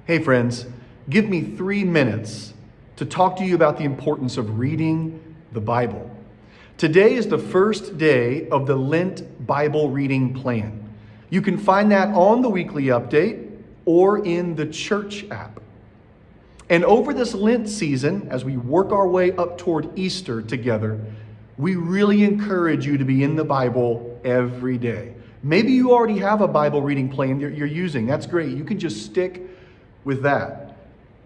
Hey friends, give me 3 minutes to talk to you about the importance of reading the Bible. Today is the first day of the Lent Bible reading plan. You can find that on the weekly update or in the church app. And over this Lent season, as we work our way up toward Easter together, we really encourage you to be in the Bible every day. Maybe you already have a Bible reading plan you're using. That's great. You can just stick with that.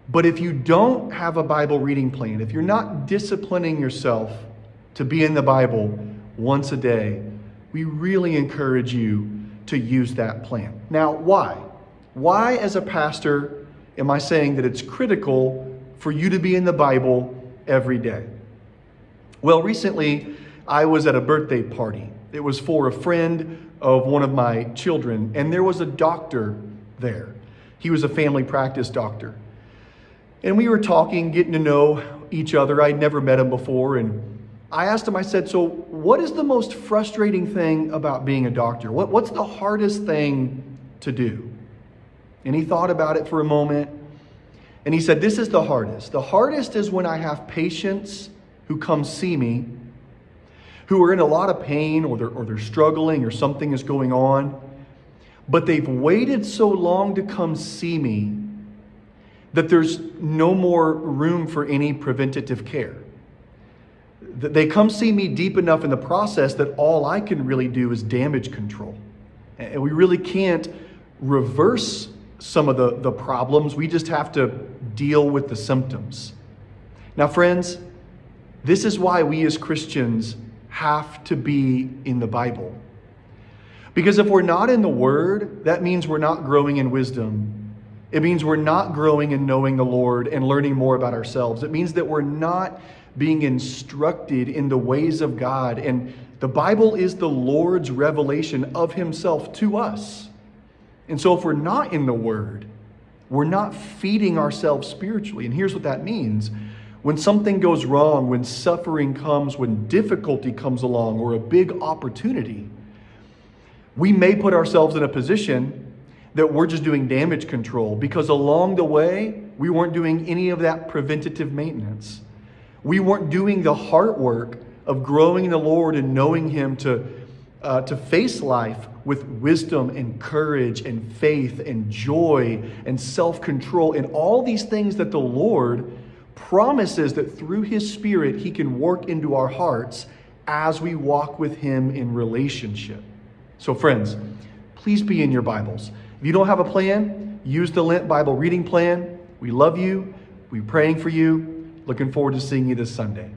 But if you don't have a Bible reading plan, if you're not disciplining yourself to be in the Bible once a day, we really encourage you to use that plan. Now, why? Why, as a pastor, am I saying that it's critical for you to be in the Bible every day? Well, recently I was at a birthday party. It was for a friend of one of my children, and there was a doctor there. He was a family practice doctor. And we were talking, getting to know each other. I'd never met him before, and I asked him, I said, so what is the most frustrating thing about being a doctor? What's the hardest thing to do? And he thought about it for a moment, and he said, this is the hardest. The hardest is when I have patients who come see me who are in a lot of pain, or they're struggling, or something is going on, but they've waited so long to come see me that there's no more room for any preventative care. They come see me deep enough in the process that all I can really do is damage control. And we really can't reverse some of the problems. We just have to deal with the symptoms. Now, friends, this is why we as Christians have to be in the Bible. Because if we're not in the Word, that means we're not growing in wisdom. It means we're not growing in knowing the Lord and learning more about ourselves. It means that we're not being instructed in the ways of God. And the Bible is the Lord's revelation of Himself to us. And so if we're not in the Word, we're not feeding ourselves spiritually. And here's what that means. When something goes wrong, when suffering comes, when difficulty comes along, or a big opportunity, we may put ourselves in a position that we're just doing damage control because along the way, we weren't doing any of that preventative maintenance. We weren't doing the heart work of growing in the Lord and knowing Him to face life with wisdom and courage and faith and joy and self-control and all these things that the Lord promises that through His Spirit He can work into our hearts as we walk with Him in relationship. So friends, please be in your Bibles. If you don't have a plan, use the Lent Bible reading plan. We love you. We're praying for you. Looking forward to seeing you this Sunday.